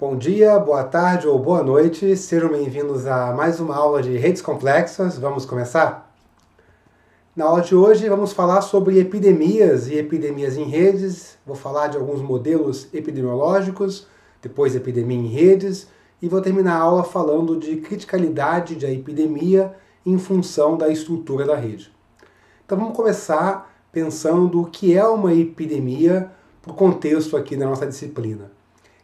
Bom dia, boa tarde ou boa noite, sejam bem-vindos a mais uma aula de redes complexas. Vamos começar? Na aula de hoje vamos falar sobre epidemias e epidemias em redes, vou falar de alguns modelos epidemiológicos, depois epidemia em redes, e vou terminar a aula falando de criticalidade da epidemia em função da estrutura da rede. Então vamos começar pensando o que é uma epidemia para o contexto aqui da nossa disciplina.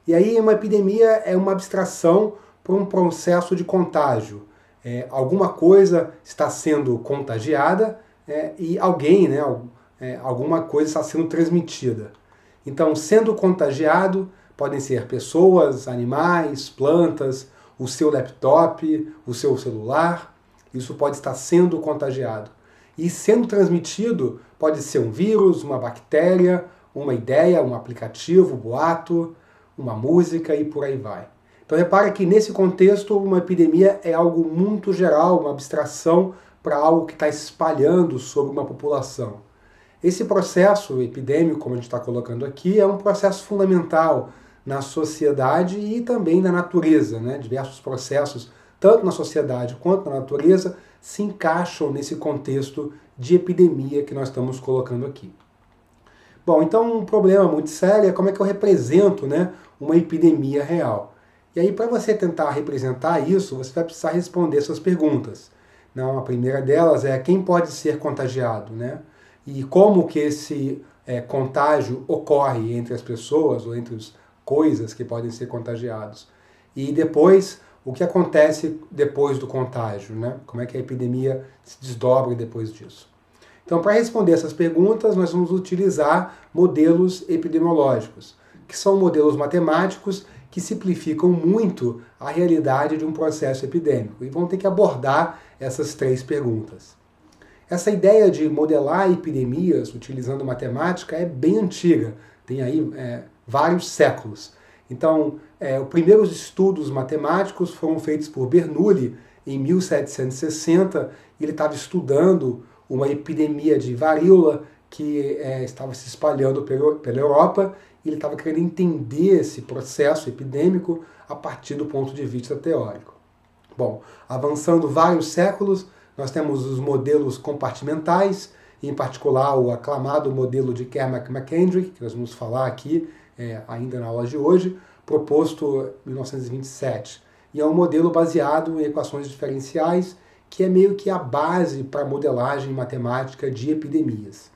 E aí uma epidemia é uma abstração para um processo de contágio. Alguma coisa está sendo contagiada e alguém, alguma coisa está sendo transmitida. Então, sendo contagiado, podem ser pessoas, animais, plantas, o seu laptop, o seu celular, isso pode estar sendo contagiado. E sendo transmitido, pode ser um vírus, uma bactéria, uma ideia, um aplicativo, um boato, uma música e por aí vai. Então repara que nesse contexto uma epidemia é algo muito geral, uma abstração para algo que está espalhando sobre uma população. Esse processo epidêmico, como a gente está colocando aqui, é um processo fundamental na sociedade e também na natureza. Diversos processos, tanto na sociedade quanto na natureza, se encaixam nesse contexto de epidemia que nós estamos colocando aqui. Bom, então um problema muito sério é como é que eu represento uma epidemia real. E aí, para você tentar representar isso, você vai precisar responder essas perguntas. A primeira delas é quem pode ser contagiado, e como que esse contágio ocorre entre as pessoas ou entre as coisas que podem ser contagiados. E depois, o que acontece depois do contágio, como é que a epidemia se desdobra depois disso. Então, para responder essas perguntas, nós vamos utilizar modelos epidemiológicos, que são modelos matemáticos que simplificam muito a realidade de um processo epidêmico e vão ter que abordar essas três perguntas. Essa ideia de modelar epidemias utilizando matemática é bem antiga, tem aí vários séculos. Então, os primeiros estudos matemáticos foram feitos por Bernoulli em 1760, e ele estava estudando uma epidemia de varíola que estava se espalhando pela Europa, e ele estava querendo entender esse processo epidêmico a partir do ponto de vista teórico. Bom, avançando vários séculos, nós temos os modelos compartimentais, em particular o aclamado modelo de Kermack-McKendrick, que nós vamos falar aqui ainda na aula de hoje, proposto em 1927. E é um modelo baseado em equações diferenciais, que é meio que a base para a modelagem matemática de epidemias.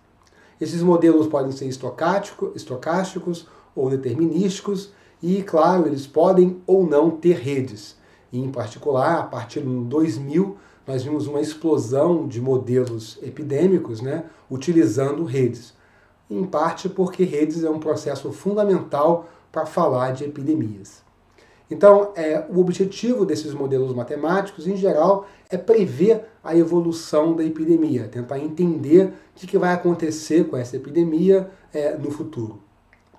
Esses modelos podem ser estocásticos ou determinísticos e, claro, eles podem ou não ter redes. E, em particular, a partir do 2000, nós vimos uma explosão de modelos epidêmicos utilizando redes. Em parte porque redes é um processo fundamental para falar de epidemias. Então, o objetivo desses modelos matemáticos, em geral, é prever a evolução da epidemia, tentar entender o que vai acontecer com essa epidemia no futuro.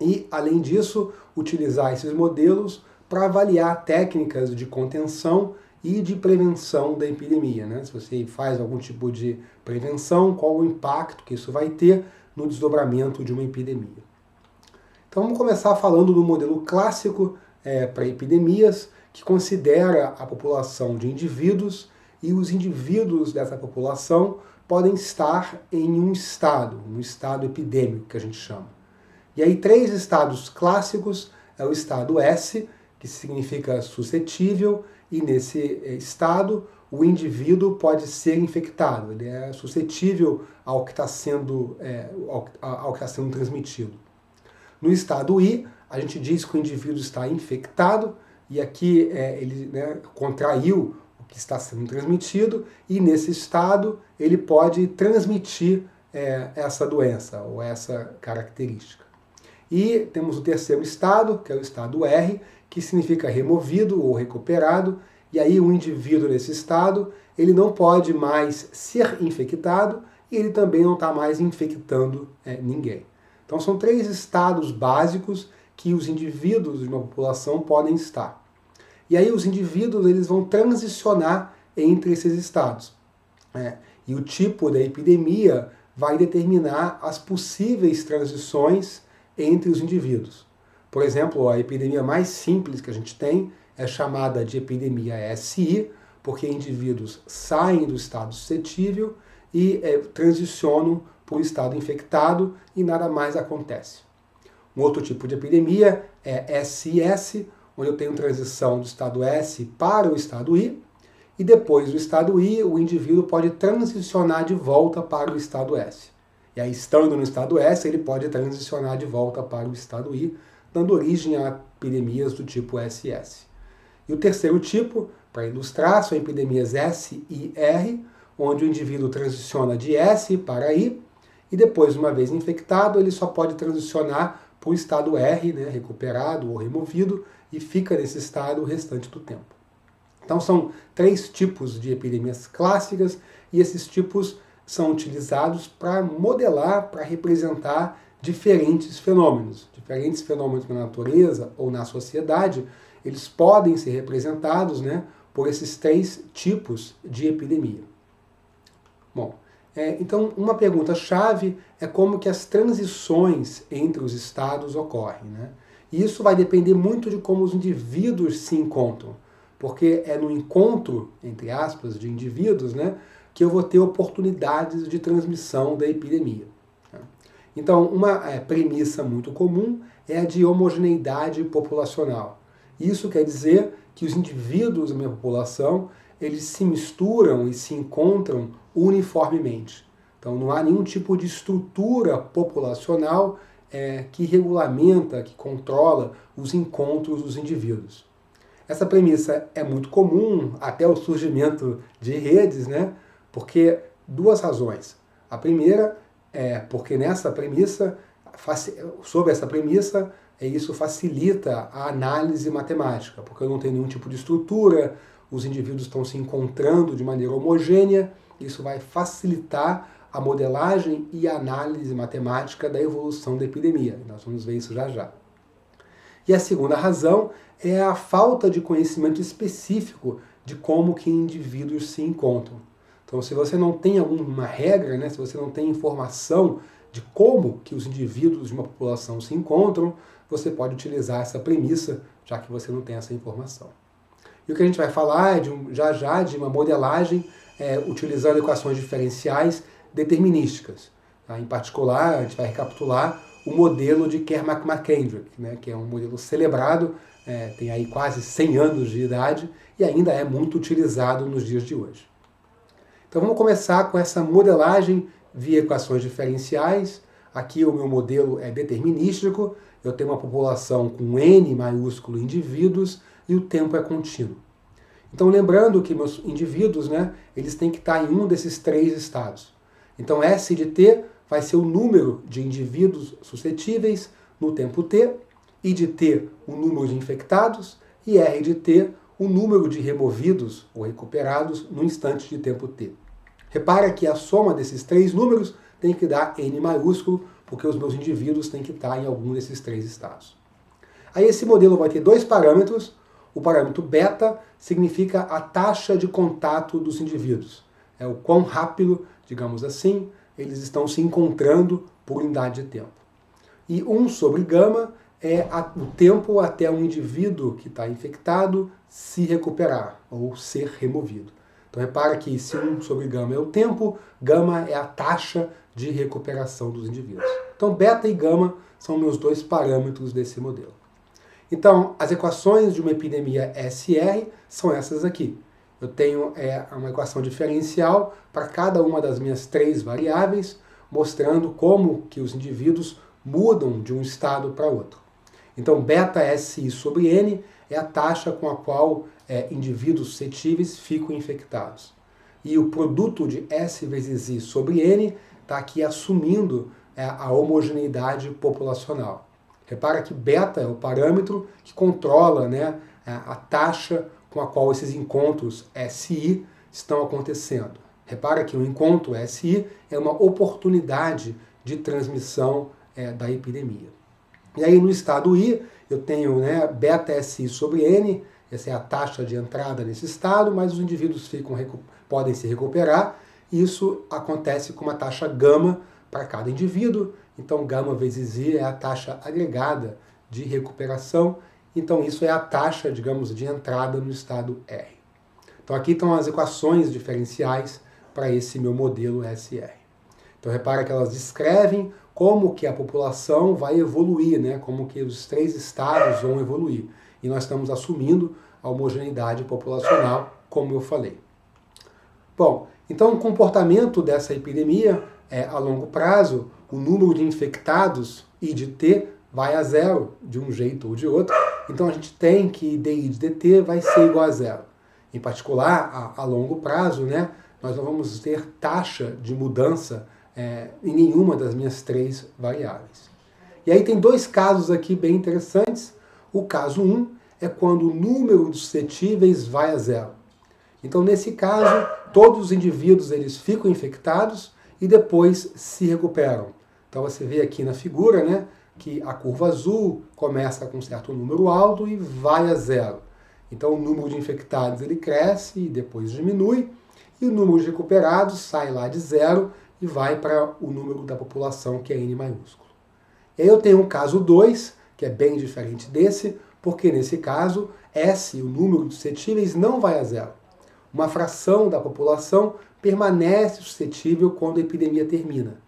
E, além disso, utilizar esses modelos para avaliar técnicas de contenção e de prevenção da epidemia. Se você faz algum tipo de prevenção, qual o impacto que isso vai ter no desdobramento de uma epidemia. Então, vamos começar falando do modelo clássico para epidemias, que considera a população de indivíduos, e os indivíduos dessa população podem estar em um estado epidêmico, que a gente chama. E aí, três estados clássicos é o estado S, que significa suscetível, e nesse estado o indivíduo pode ser infectado, ele é suscetível ao que está sendo transmitido. No estado I, a gente diz que o indivíduo está infectado, e aqui ele contraiu o que está sendo transmitido, e nesse estado ele pode transmitir essa doença ou essa característica. E temos o terceiro estado, que é o estado R, que significa removido ou recuperado, e aí o indivíduo nesse estado ele não pode mais ser infectado e ele também não está mais infectando ninguém. Então são três estados básicos que os indivíduos de uma população podem estar. E aí os indivíduos eles vão transicionar entre esses estados. E o tipo da epidemia vai determinar as possíveis transições entre os indivíduos. Por exemplo, a epidemia mais simples que a gente tem é chamada de epidemia SI, porque indivíduos saem do estado suscetível e transicionam para o estado infectado e nada mais acontece. Um outro tipo de epidemia é SS, onde eu tenho transição do estado S para o estado I, e depois do estado I, o indivíduo pode transicionar de volta para o estado S. E aí, estando no estado S, ele pode transicionar de volta para o estado I, dando origem a epidemias do tipo SS. E o terceiro tipo, para ilustrar, são epidemias S e R, onde o indivíduo transiciona de S para I, e depois, uma vez infectado, ele só pode transicionar para o estado R, né, recuperado ou removido, e fica nesse estado o restante do tempo. Então são 3 tipos de epidemias clássicas, e esses tipos são utilizados para modelar, para representar diferentes fenômenos na natureza ou na sociedade. Eles podem ser representados, né, por esses 3 tipos de epidemia. Bom, então uma pergunta-chave é como que as transições entre os estados ocorrem, né? E isso vai depender muito de como os indivíduos se encontram, porque é no encontro, entre aspas, de indivíduos, né, que eu vou ter oportunidades de transmissão da epidemia. Então, uma premissa muito comum é a de homogeneidade populacional. Isso quer dizer que os indivíduos da minha população, eles se misturam e se encontram uniformemente. Então, não há nenhum tipo de estrutura populacional que regulamenta, que controla os encontros dos indivíduos. Essa premissa é muito comum até o surgimento de redes, né? Porque 2 razões. A primeira é porque nessa premissa, sob essa premissa, isso facilita a análise matemática, porque eu não tenho nenhum tipo de estrutura, os indivíduos estão se encontrando de maneira homogênea, isso vai facilitar a modelagem e a análise matemática da evolução da epidemia. Nós vamos ver isso já já. E a segunda razão é a falta de conhecimento específico de como que indivíduos se encontram. Então, se você não tem alguma regra, né, se você não tem informação de como que os indivíduos de uma população se encontram, você pode utilizar essa premissa, já que você não tem essa informação. E o que a gente vai falar é já já de uma modelagem utilizando equações diferenciais determinísticas. Tá? Em particular, a gente vai recapitular o modelo de Kermack-McKendrick, né, que é um modelo celebrado, tem aí quase 100 anos de idade e ainda é muito utilizado nos dias de hoje. Então vamos começar com essa modelagem via equações diferenciais. Aqui o meu modelo é determinístico, eu tenho uma população com N maiúsculo indivíduos e o tempo é contínuo. Então lembrando que meus indivíduos, né, eles têm que estar em um desses 3 estados. Então S de T vai ser o número de indivíduos suscetíveis no tempo T, I de T o número de infectados e R de T o número de removidos ou recuperados no instante de tempo T. Repara que a soma desses 3 números tem que dar N maiúsculo, porque os meus indivíduos têm que estar em algum desses 3 estados. Aí esse modelo vai ter 2 parâmetros. O parâmetro beta significa a taxa de contato dos indivíduos. É o quão rápido, digamos assim, eles estão se encontrando por unidade de tempo. E 1 sobre gama é o tempo até um indivíduo que está infectado se recuperar ou ser removido. Então repara que se 1 sobre gama é o tempo, gama é a taxa de recuperação dos indivíduos. Então beta e gama são meus 2 parâmetros desse modelo. Então as equações de uma epidemia SR são essas aqui. Eu tenho uma equação diferencial para cada uma das minhas 3 variáveis, mostrando como que os indivíduos mudam de um estado para outro. Então beta SI sobre N é a taxa com a qual indivíduos suscetíveis ficam infectados. E o produto de S vezes I sobre N está aqui assumindo a homogeneidade populacional. Repara que beta é o parâmetro que controla, né, a taxa com a qual esses encontros SI estão acontecendo. Repara que o encontro SI é uma oportunidade de transmissão da epidemia. E aí no estado I, eu tenho, né, beta SI sobre N, essa é a taxa de entrada nesse estado, mas os indivíduos podem se recuperar. Isso acontece com uma taxa gama para cada indivíduo. Então gama vezes I é a taxa agregada de recuperação. Então isso é a taxa, digamos, de entrada no estado R. Então aqui estão as equações diferenciais para esse meu modelo SR. Então repara que elas descrevem como que a população vai evoluir, né? Como que os 3 estados vão evoluir. E nós estamos assumindo a homogeneidade populacional, como eu falei. Bom, então o comportamento dessa epidemia é, a longo prazo, o número de infectados, I de T, vai a zero, de um jeito ou de outro. Então a gente tem que DI de DT vai ser igual a zero. Em particular, a longo prazo, né, nós não vamos ter taxa de mudança em nenhuma das minhas 3 variáveis. E aí tem 2 casos aqui bem interessantes. O caso 1 é quando o número de suscetíveis vai a zero. Então, nesse caso, todos os indivíduos eles ficam infectados e depois se recuperam. Então você vê aqui na figura, né, que a curva azul começa com um certo número alto e vai a zero. Então o número de infectados ele cresce e depois diminui, e o número de recuperados sai lá de zero e vai para o número da população, que é N maiúsculo. E aí eu tenho um caso 2, que é bem diferente desse, porque nesse caso, S, o número de suscetíveis, não vai a zero. Uma fração da população permanece suscetível quando a epidemia termina.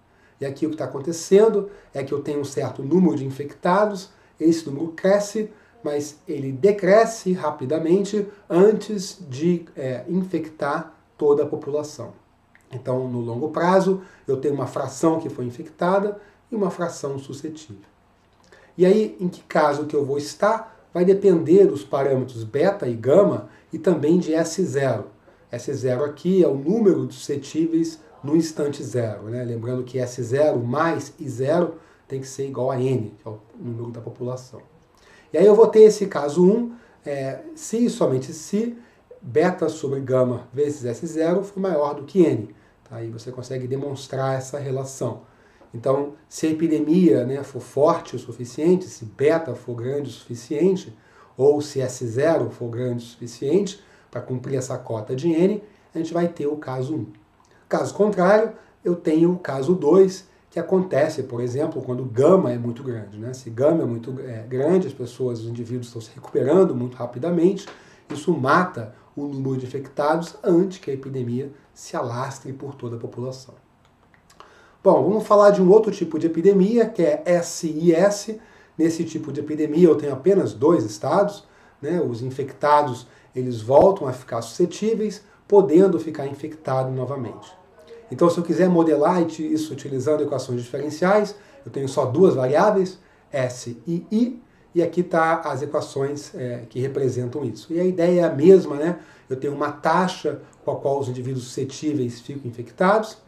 E aqui o que está acontecendo é que eu tenho um certo número de infectados, esse número cresce, mas ele decresce rapidamente antes de infectar toda a população. Então, no longo prazo, eu tenho uma fração que foi infectada e uma fração suscetível. E aí, em que caso que eu vou estar, vai depender dos parâmetros beta e gama e também de S0. S0 aqui é o número de suscetíveis no instante zero, né? Lembrando que S0 mais I0 tem que ser igual a N, que é o número da população. E aí eu vou ter esse caso 1, se e somente se beta sobre gama vezes S0 for maior do que N. Tá? Aí você consegue demonstrar essa relação. Então, se a epidemia, né, for forte o suficiente, se beta for grande o suficiente, ou se S0 for grande o suficiente para cumprir essa cota de N, a gente vai ter o caso 1. Caso contrário, eu tenho o caso 2, que acontece, por exemplo, quando gama é muito grande. Né? Se gama é muito grande, as pessoas, os indivíduos estão se recuperando muito rapidamente, isso mata o número de infectados antes que a epidemia se alastre por toda a população. Bom, vamos falar de um outro tipo de epidemia, que é SIS. Nesse tipo de epidemia eu tenho apenas 2 estados, né? Os infectados eles voltam a ficar suscetíveis, podendo ficar infectado novamente. Então, se eu quiser modelar isso utilizando equações diferenciais, eu tenho só 2 variáveis, S e I, e aqui está as equações que representam isso. E a ideia é a mesma, né? Eu tenho uma taxa com a qual os indivíduos suscetíveis ficam infectados,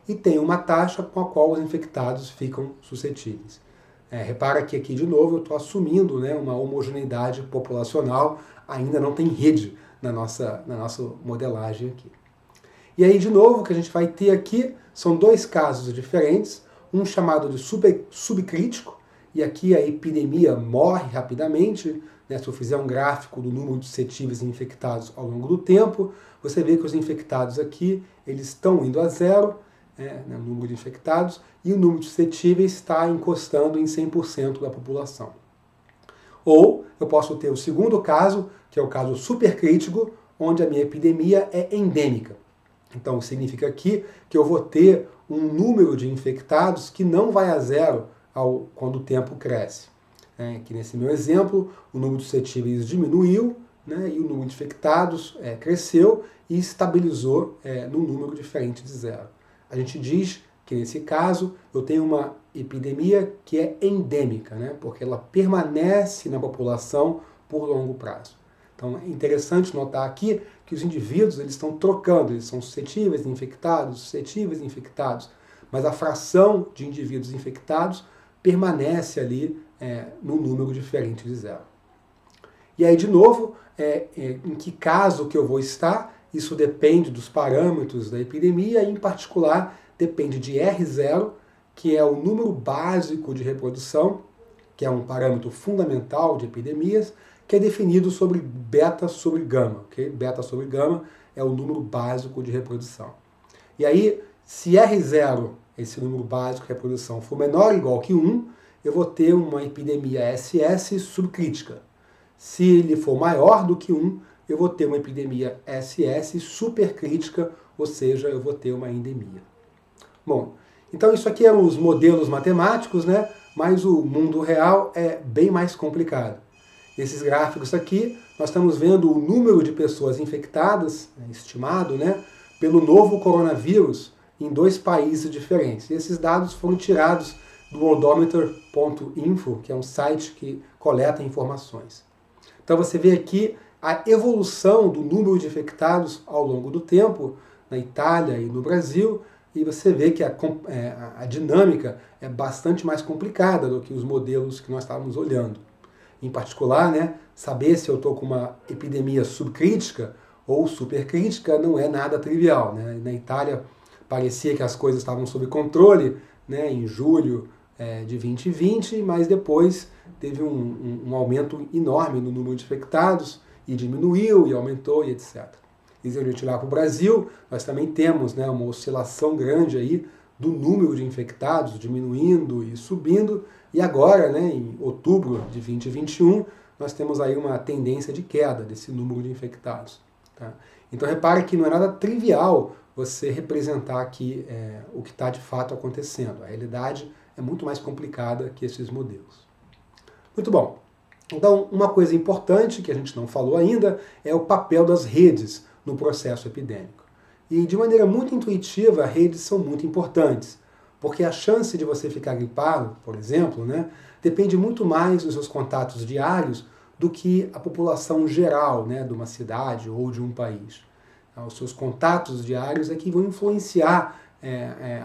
e tenho uma taxa com a qual os infectados ficam suscetíveis. Repara que aqui, de novo, eu estou assumindo, né, uma homogeneidade populacional, ainda não tem rede na nossa modelagem aqui. E aí, de novo, o que a gente vai ter aqui são 2 casos diferentes, um chamado de subcrítico, e aqui a epidemia morre rapidamente, né? Se eu fizer um gráfico do número de suscetíveis e infectados ao longo do tempo, você vê que os infectados aqui eles estão indo a zero, o número de infectados, e o número de suscetíveis está encostando em 100% da população. Ou eu posso ter o segundo caso, que é o caso supercrítico, onde a minha epidemia é endêmica. Então significa aqui que eu vou ter um número de infectados que não vai a zero quando o tempo cresce. Aqui nesse meu exemplo, o número de suscetíveis diminuiu, né, e o número de infectados cresceu e estabilizou num número diferente de zero. A gente diz que nesse caso eu tenho uma epidemia que é endêmica, né, porque ela permanece na população por longo prazo. Então é interessante notar aqui que os indivíduos eles estão trocando, eles são suscetíveis, infectados, mas a fração de indivíduos infectados permanece ali num número diferente de zero. E aí, de novo, em que caso que eu vou estar, isso depende dos parâmetros da epidemia e, em particular, depende de R0, que é o número básico de reprodução, que é um parâmetro fundamental de epidemias, que é definido sobre beta sobre gama. Okay? Beta sobre gama é o número básico de reprodução. E aí, se R0, esse número básico de reprodução, for menor ou igual que 1, eu vou ter uma epidemia SS subcrítica. Se ele for maior do que 1, eu vou ter uma epidemia SS supercrítica, ou seja, eu vou ter uma endemia. Bom, então isso aqui eram os modelos matemáticos, né? Mas o mundo real é bem mais complicado. Esses gráficos aqui, nós estamos vendo o número de pessoas infectadas, estimado, né, pelo novo coronavírus em 2 países diferentes. E esses dados foram tirados do worldometer.info, que é um site que coleta informações. Então você vê aqui a evolução do número de infectados ao longo do tempo, na Itália e no Brasil, e você vê que a dinâmica é bastante mais complicada do que os modelos que nós estávamos olhando. Em particular, né, saber se eu estou com uma epidemia subcrítica ou supercrítica não é nada trivial, né? Na Itália parecia que as coisas estavam sob controle, né, em julho de 2020, mas depois teve um aumento enorme no número de infectados e diminuiu e aumentou e etc. E se a gente olhar para o Brasil, nós também temos, né, uma oscilação grande aí do número de infectados diminuindo e subindo, e agora, né, em outubro de 2021, nós temos aí uma tendência de queda desse número de infectados. Tá? Então repare que não é nada trivial você representar aqui o que está de fato acontecendo. A realidade é muito mais complicada que esses modelos. Muito bom. Então, uma coisa importante que a gente não falou ainda é o papel das redes no processo epidêmico. E de maneira muito intuitiva, redes são muito importantes, porque a chance de você ficar gripado, por exemplo, né, depende muito mais dos seus contatos diários do que a população geral, né, de uma cidade ou de um país. Os seus contatos diários é que vão influenciar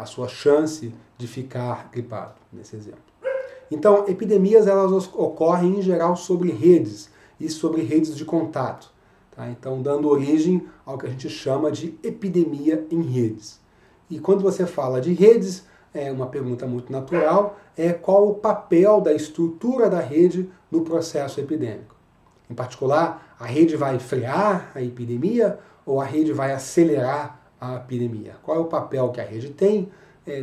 a sua chance de ficar gripado, nesse exemplo. Então, epidemias elas ocorrem em geral sobre redes e sobre redes de contato. Tá? Então, dando origem ao que a gente chama de epidemia em redes. E quando você fala de redes, uma pergunta muito natural é qual o papel da estrutura da rede no processo epidêmico. Em particular, a rede vai frear a epidemia ou a rede vai acelerar a epidemia? Qual é o papel que a rede tem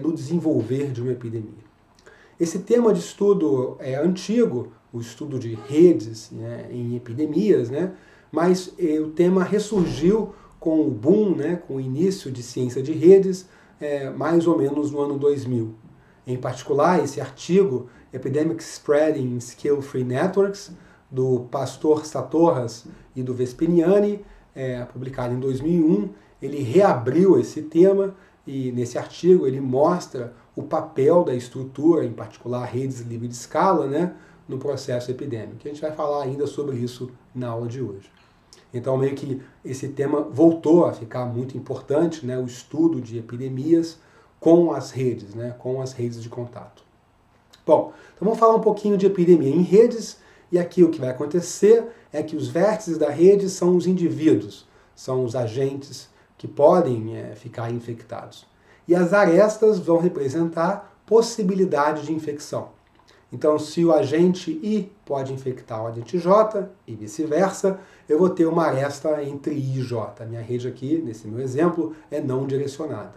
no desenvolver de uma epidemia? Esse tema de estudo é antigo, o estudo de redes, né, em epidemias, né, mas o tema ressurgiu com o boom, né, com o início de ciência de redes, mais ou menos no ano 2000. Em particular, esse artigo, Epidemic Spreading in Scale-Free Networks, do Pastor Satorras e do Vespiniani, publicado em 2001, ele reabriu esse tema e nesse artigo ele mostra o papel da estrutura, em particular redes livre de escala, né, no processo epidêmico. A gente vai falar ainda sobre isso na aula de hoje. Então, meio que esse tema voltou a ficar muito importante, né, o estudo de epidemias com as redes, né, com as redes de contato. Bom, então vamos falar um pouquinho de epidemia em redes, e aqui o que vai acontecer é que os vértices da rede são os indivíduos, são os agentes que podem ficar infectados. E as arestas vão representar possibilidade de infecção. Então, se o agente I pode infectar o agente J e vice-versa, eu vou ter uma aresta entre I e J. A minha rede aqui, nesse meu exemplo, é não direcionada.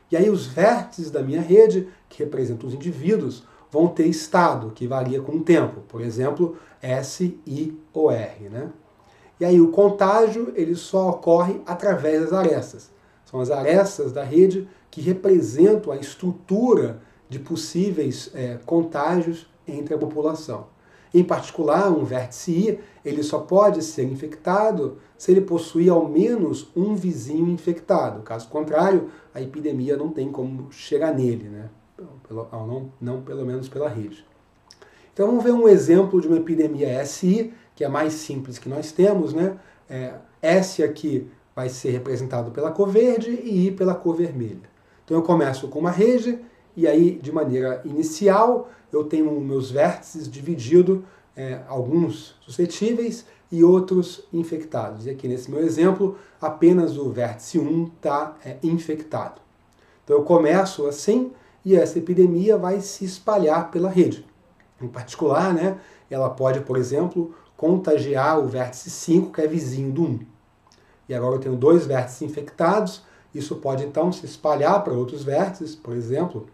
E aí os vértices da minha rede, que representam os indivíduos, vão ter estado, que varia com o tempo. Por exemplo, S, I ou R. Né? E aí o contágio ele só ocorre através das arestas. São as arestas da rede que representam a estrutura de possíveis contágios entre a população. Em particular, um vértice I, ele só pode ser infectado se ele possuir ao menos um vizinho infectado. Caso contrário, a epidemia não tem como chegar nele, né? Não pelo menos pela rede. Então vamos ver um exemplo de uma epidemia SI, que é a mais simples que nós temos, né? S aqui vai ser representado pela cor verde e I pela cor vermelha. Então eu começo com uma rede, e aí de maneira inicial eu tenho meus vértices divididos, alguns suscetíveis e outros infectados. E aqui nesse meu exemplo, apenas o vértice 1 está infectado. Então eu começo assim, e essa epidemia vai se espalhar pela rede. Em particular, né, ela pode, por exemplo, contagiar o vértice 5, que é vizinho do 1. E agora eu tenho 2 vértices infectados, isso pode então se espalhar para outros vértices, por exemplo,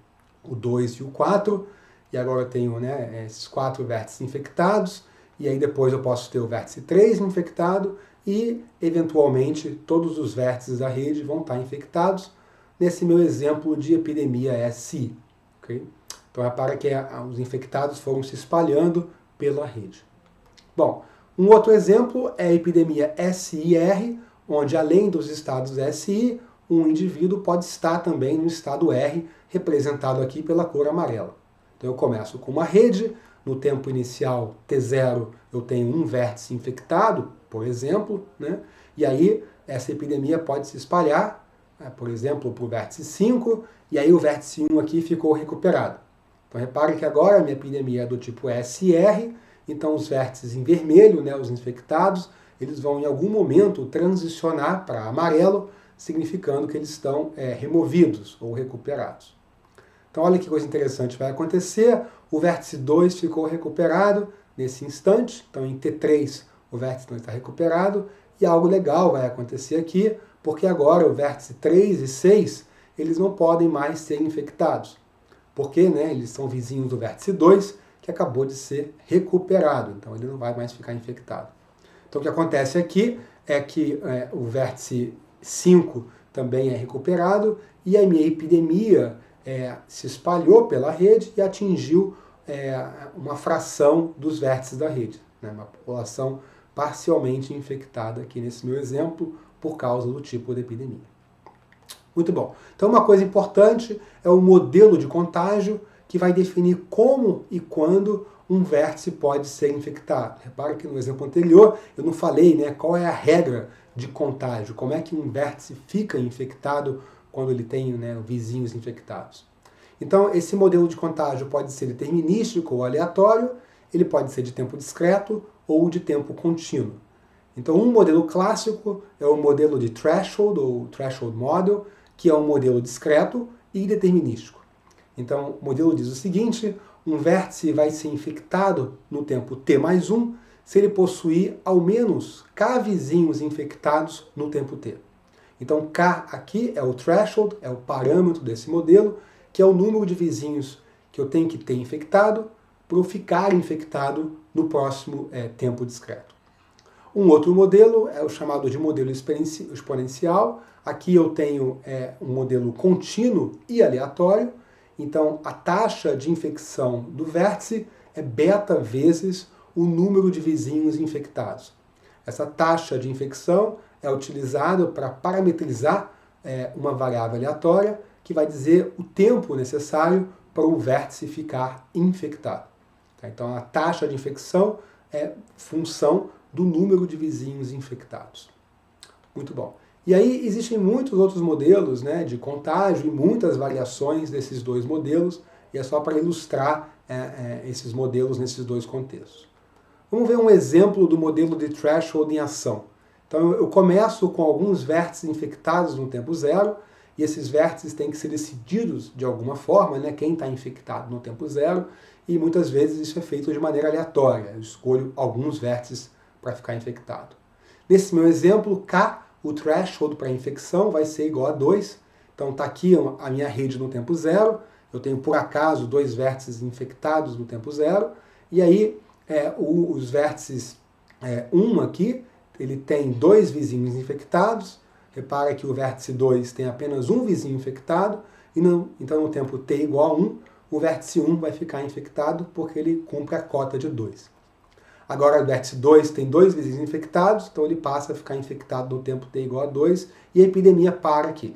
o 2 e o 4, e agora eu tenho, né, esses 4 vértices infectados, e aí depois eu posso ter o vértice 3 infectado, e eventualmente todos os vértices da rede vão estar infectados, nesse meu exemplo de epidemia SI. Okay? Então repara que os infectados foram se espalhando pela rede. Bom, um outro exemplo é a epidemia SIR, onde além dos estados SI, um indivíduo pode estar também no estado R, representado aqui pela cor amarela. Então eu começo com uma rede, no tempo inicial T0 eu tenho um vértice infectado, por exemplo, né? E aí essa epidemia pode se espalhar, por exemplo, para o vértice 5, e aí o vértice 1 aqui ficou recuperado. Então repare que agora a minha epidemia é do tipo SR, então os vértices em vermelho, né, os infectados, eles vão em algum momento transicionar para amarelo, significando que eles estão removidos ou recuperados. Então olha que coisa interessante vai acontecer, o vértice 2 ficou recuperado nesse instante, então em T3 o vértice 2 está recuperado, e algo legal vai acontecer aqui, porque agora o vértice 3 e 6, eles não podem mais ser infectados, porque né, eles são vizinhos do vértice 2, que acabou de ser recuperado, então ele não vai mais ficar infectado. Então o que acontece aqui é que o vértice 5 também é recuperado, e a minha epidemia se espalhou pela rede e atingiu uma fração dos vértices da rede, né, uma população parcialmente infectada aqui nesse meu exemplo, por causa do tipo de epidemia. Muito bom. Então uma coisa importante é o modelo de contágio, que vai definir como e quando um vértice pode ser infectado. Repara que no exemplo anterior eu não falei, né, qual é a regra de contágio, como é que um vértice fica infectado quando ele tem, né, vizinhos infectados. Então esse modelo de contágio pode ser determinístico ou aleatório, ele pode ser de tempo discreto ou de tempo contínuo. Então um modelo clássico é o modelo de threshold ou threshold model, que é um modelo discreto e determinístico. Então, o modelo diz o seguinte, um vértice vai ser infectado no tempo t mais 1 se ele possuir ao menos k vizinhos infectados no tempo t. Então, k aqui é o threshold, é o parâmetro desse modelo, que é o número de vizinhos que eu tenho que ter infectado para eu ficar infectado no próximo tempo discreto. Um outro modelo é o chamado de modelo exponencial. Aqui eu tenho um modelo contínuo e aleatório. Então, a taxa de infecção do vértice é beta vezes o número de vizinhos infectados. Essa taxa de infecção é utilizada para parametrizar uma variável aleatória que vai dizer o tempo necessário para o vértice ficar infectado. Então, a taxa de infecção é função do número de vizinhos infectados. Muito bom. E aí existem muitos outros modelos, né, de contágio e muitas variações desses dois modelos, e é só para ilustrar esses modelos nesses dois contextos. Vamos ver um exemplo do modelo de threshold em ação. Então eu começo com alguns vértices infectados no tempo zero, e esses vértices têm que ser decididos de alguma forma, né, quem está infectado no tempo zero, e muitas vezes isso é feito de maneira aleatória. Eu escolho alguns vértices para ficar infectado. Nesse meu exemplo, K, o threshold para infecção vai ser igual a 2. Então está aqui a minha rede no tempo zero. Eu tenho, por acaso, 2 vértices infectados no tempo zero. E aí, os vértices 1 aqui, ele tem 2 vizinhos infectados. Repara que o vértice 2 tem apenas um vizinho infectado. Então, no tempo t igual a 1, o vértice 1 vai ficar infectado porque ele cumpre a cota de 2. Agora o vértice 2 tem 2 vizinhos infectados, então ele passa a ficar infectado no tempo t igual a 2 e a epidemia para aqui.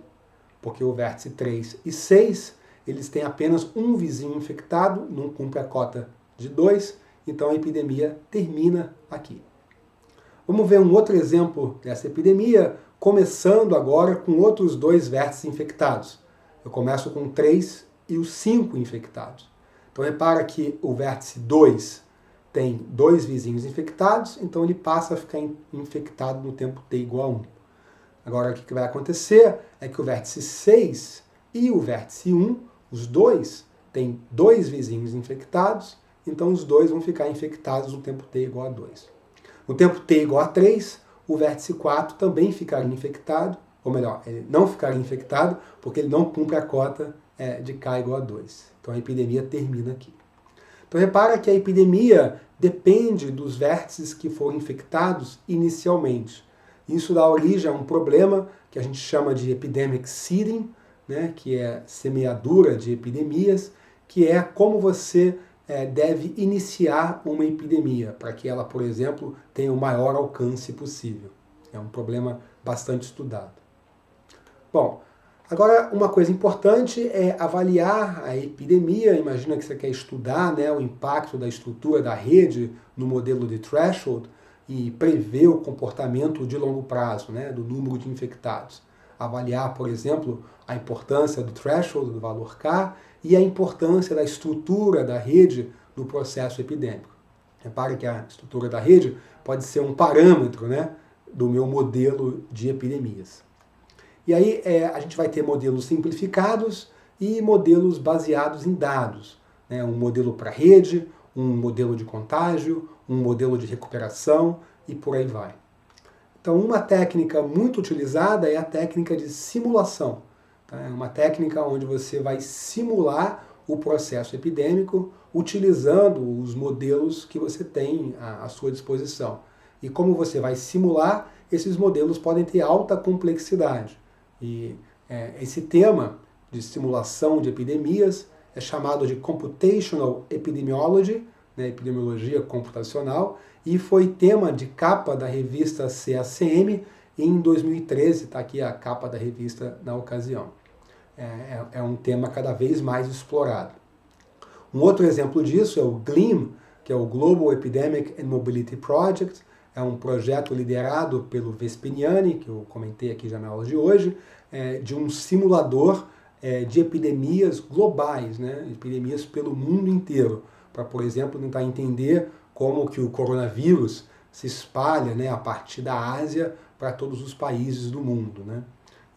Porque o vértice 3 e 6, eles têm apenas um vizinho infectado, não cumpre a cota de 2, então a epidemia termina aqui. Vamos ver um outro exemplo dessa epidemia, começando agora com outros 2 vértices infectados. Eu começo com 3 e os 5 infectados. Então repara que o vértice 2 tem 2 vizinhos infectados, então ele passa a ficar infectado no tempo t igual a 1. Agora o que vai acontecer é que o vértice 6 e o vértice 1, os dois, têm 2 vizinhos infectados, então os dois vão ficar infectados no tempo t igual a 2. No tempo t igual a 3, o vértice 4 também ficaria infectado, ou melhor, ele não ficaria infectado porque ele não cumpre a cota de k igual a 2. Então a epidemia termina aqui. Então repara que a epidemia depende dos vértices que foram infectados inicialmente. Isso dá origem a um problema que a gente chama de epidemic seeding, né, que é semeadura de epidemias, que é como você deve iniciar uma epidemia, para que ela, por exemplo, tenha o maior alcance possível. É um problema bastante estudado. Bom, agora uma coisa importante é avaliar a epidemia. Imagina que você quer estudar, né, o impacto da estrutura da rede no modelo de threshold e prever o comportamento de longo prazo, né, do número de infectados. Avaliar, por exemplo, a importância do threshold, do valor K, e a importância da estrutura da rede no processo epidêmico. Repare que a estrutura da rede pode ser um parâmetro, né, do meu modelo de epidemias. E aí a gente vai ter modelos simplificados e modelos baseados em dados, né, um modelo para rede, um modelo de contágio, um modelo de recuperação e por aí vai. Então, uma técnica muito utilizada é a técnica de simulação. Tá? É uma técnica onde você vai simular o processo epidêmico utilizando os modelos que você tem à sua disposição. E como você vai simular, esses modelos podem ter alta complexidade. E esse tema de simulação de epidemias é chamado de Computational Epidemiology, né, epidemiologia computacional, e foi tema de capa da revista CACM em 2013, está aqui a capa da revista na ocasião. É um tema cada vez mais explorado. Um outro exemplo disso é o GLEAM, que é o Global Epidemic and Mobility Project, é um projeto liderado pelo Vespiniani, que eu comentei aqui já na aula de hoje, de um simulador de epidemias globais, né, epidemias pelo mundo inteiro, para, por exemplo, tentar entender como que o coronavírus se espalha, né, a partir da Ásia para todos os países do mundo, né?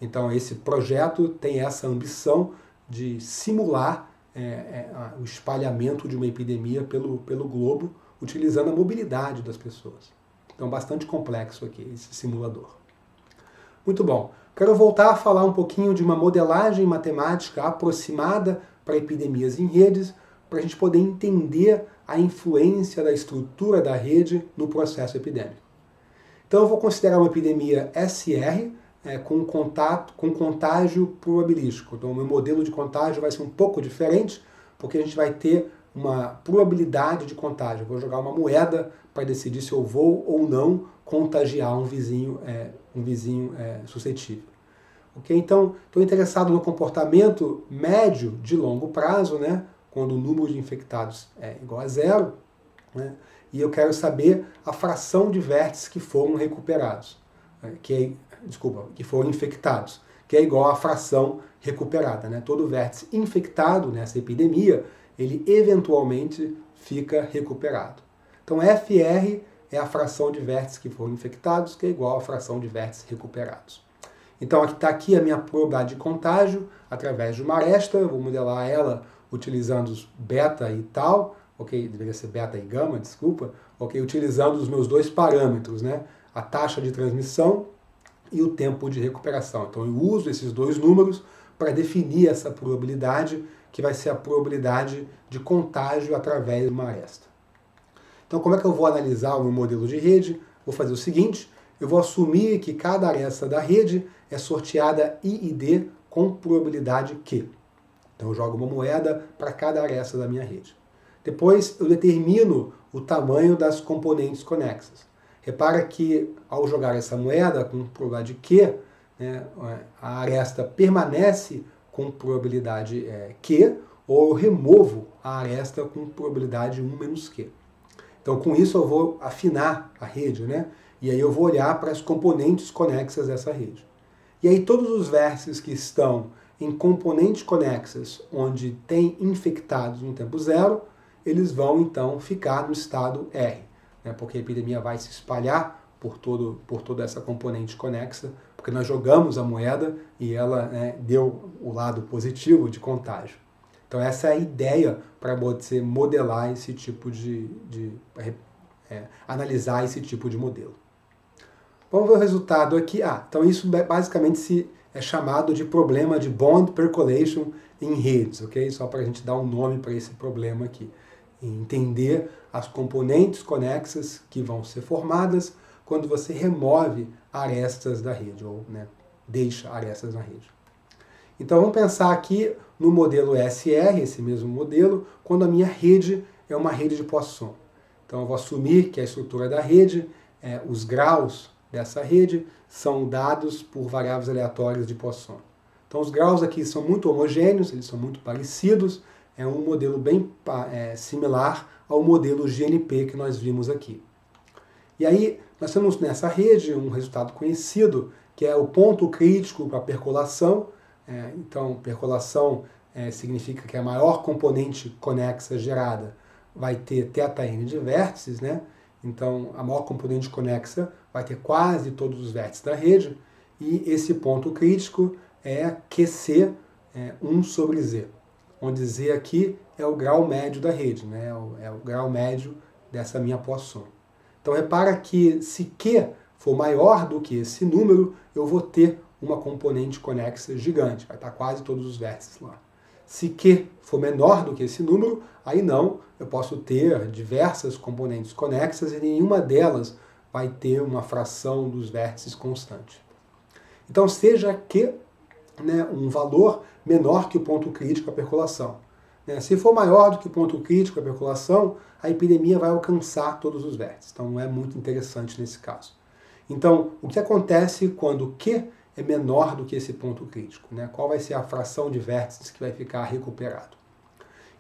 Então esse projeto tem essa ambição de simular o espalhamento de uma epidemia pelo globo, utilizando a mobilidade das pessoas. Então bastante complexo aqui esse simulador. Muito bom. Quero voltar a falar um pouquinho de uma modelagem matemática aproximada para epidemias em redes, para a gente poder entender a influência da estrutura da rede no processo epidêmico. Então eu vou considerar uma epidemia SR com contágio probabilístico. Então o meu modelo de contágio vai ser um pouco diferente, porque a gente vai ter uma probabilidade de contágio. Eu vou jogar uma moeda para decidir se eu vou ou não contagiar um vizinho suscetível. Okay? Então, estou interessado no comportamento médio de longo prazo, né? Quando o número de infectados é igual a 0, né? E eu quero saber a fração de vértices que foram recuperados, que foram infectados, que é igual à fração recuperada, né? Todo vértice infectado nessa epidemia, ele eventualmente fica recuperado. Então FR é a fração de vértices que foram infectados, que é igual à fração de vértices recuperados. Então está aqui a minha probabilidade de contágio através de uma aresta, eu vou modelar ela utilizando os beta e tal, ok? Deveria ser beta e gama, desculpa, ok? Utilizando os meus dois parâmetros, né? A taxa de transmissão e o tempo de recuperação. Então eu uso esses dois números para definir essa probabilidade, que vai ser a probabilidade de contágio através de uma aresta. Então como é que eu vou analisar o meu modelo de rede? Vou fazer o seguinte, eu vou assumir que cada aresta da rede é sorteada I e D com probabilidade Q. Então eu jogo uma moeda para cada aresta da minha rede. Depois eu determino o tamanho das componentes conexas. Repara que ao jogar essa moeda com probabilidade Q, né, a aresta permanece com probabilidade Q, ou eu removo a aresta com probabilidade 1 menos Q. Então com isso eu vou afinar a rede, né? E aí eu vou olhar para as componentes conexas dessa rede. E aí todos os vértices que estão em componentes conexas onde tem infectados no tempo zero, eles vão então ficar no estado R, né? Porque a epidemia vai se espalhar por toda essa componente conexa, porque nós jogamos a moeda e ela, né, deu o lado positivo de contágio. Então essa é a ideia para você modelar esse tipo analisar esse tipo de modelo. Vamos ver o resultado aqui. Então isso basicamente é chamado de problema de bond percolation em redes, ok? Só para a gente dar um nome para esse problema aqui. entender as componentes conexas que vão ser formadas quando você remove arestas da rede, ou deixa arestas na rede. Então vamos pensar aqui no modelo SR, esse mesmo modelo, quando a minha rede é uma rede de Poisson. Então eu vou assumir que a estrutura da rede, os graus dessa rede, são dados por variáveis aleatórias de Poisson. Então os graus aqui são muito homogêneos, eles são muito parecidos, é um modelo bem similar ao modelo GNP que nós vimos aqui. E aí nós temos nessa rede um resultado conhecido, que é o ponto crítico para a percolação. Então percolação significa que a maior componente conexa gerada vai ter θn de vértices, né? Então a maior componente conexa vai ter quase todos os vértices da rede, e esse ponto crítico é QC 1 sobre Z, onde Z aqui é o grau médio da rede, né? É o grau médio dessa minha Poisson. Então repara que se Q for maior do que esse número, eu vou ter uma componente conexa gigante, vai estar quase todos os vértices lá. Se Q for menor do que esse número, aí não, eu posso ter diversas componentes conexas e nenhuma delas vai ter uma fração dos vértices constante. Então seja Q um valor menor que o ponto crítico à percolação. Se for maior do que o ponto crítico à percolação, a epidemia vai alcançar todos os vértices. Então não é muito interessante nesse caso. Então, o que acontece quando Q é menor do que esse ponto crítico? Qual vai ser a fração de vértices que vai ficar recuperado?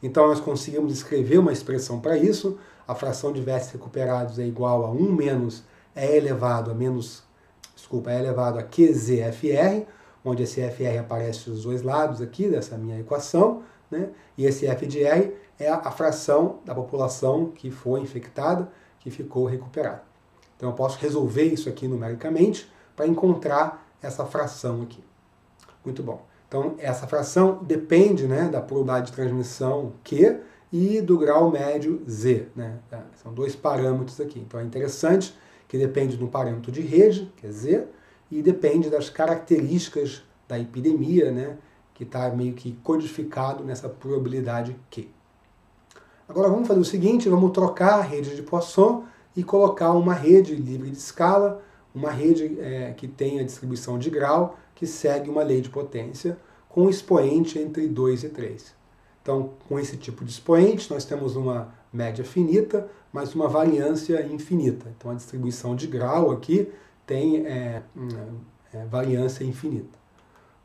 Então nós conseguimos escrever uma expressão para isso. A fração de vértices recuperados é igual a 1 menos E elevado a QZFR, onde esse FR aparece dos dois lados aqui dessa minha equação, e esse F de R é a fração da população que foi infectada, que ficou recuperada. Então eu posso resolver isso aqui numericamente para encontrar essa fração aqui. Muito bom. Então essa fração depende da probabilidade de transmissão Q e do grau médio Z. São dois parâmetros aqui. Então é interessante que depende do parâmetro de rede, que é Z, e depende das características da epidemia, que está meio que codificado nessa probabilidade Q. Agora vamos fazer o seguinte, vamos trocar a rede de Poisson e colocar uma rede livre de escala, uma rede que tem a distribuição de grau, que segue uma lei de potência, com um expoente entre 2 e 3. Então, com esse tipo de expoente, nós temos uma média finita, mas uma variância infinita. Então a distribuição de grau aqui tem variância infinita.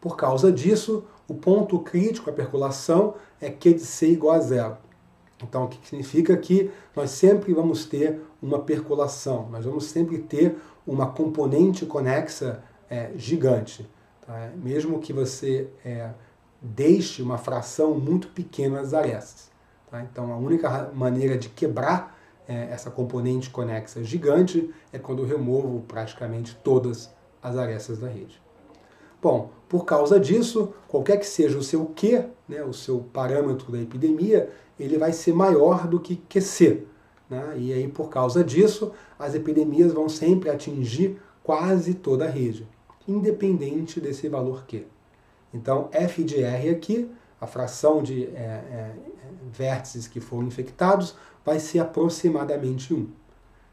Por causa disso, o ponto crítico à percolação é Q de C igual a zero. Então, o que significa que nós sempre vamos ter uma percolação, nós vamos sempre ter uma componente conexa gigante. Tá? Mesmo que você deixe uma fração muito pequena das arestas. Tá? Então, a única maneira de quebrar essa componente conexa gigante é quando eu removo praticamente todas as arestas da rede. Bom, por causa disso, qualquer que seja o seu Q, o seu parâmetro da epidemia, ele vai ser maior do que QC. E aí, por causa disso, as epidemias vão sempre atingir quase toda a rede, independente desse valor Q. Então, F de R aqui, a fração de vértices que foram infectados, vai ser aproximadamente 1.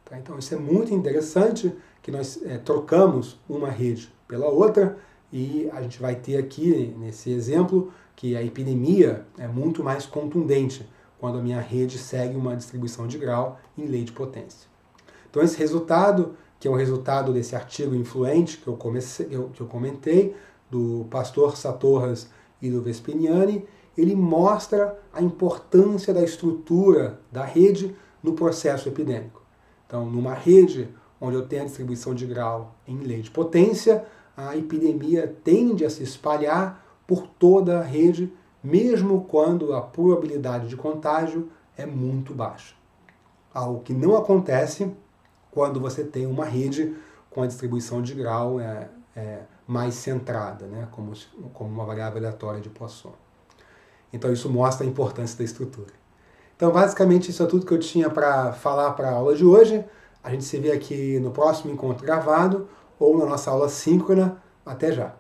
Tá? Então, isso é muito interessante, que nós trocamos uma rede pela outra, e a gente vai ter aqui, nesse exemplo, que a epidemia é muito mais contundente quando a minha rede segue uma distribuição de grau em lei de potência. Então esse resultado, que é um resultado desse artigo influente que eu comentei, do Pastor Satorras e do Vespiniani, ele mostra a importância da estrutura da rede no processo epidêmico. Então, numa rede onde eu tenho a distribuição de grau em lei de potência, a epidemia tende a se espalhar por toda a rede, mesmo quando a probabilidade de contágio é muito baixa. Algo que não acontece quando você tem uma rede com a distribuição de grau mais centrada, como uma variável aleatória de Poisson. Então isso mostra a importância da estrutura. Então basicamente isso é tudo que eu tinha para falar para a aula de hoje. A gente se vê aqui no próximo encontro gravado ou na nossa aula síncrona. Até já!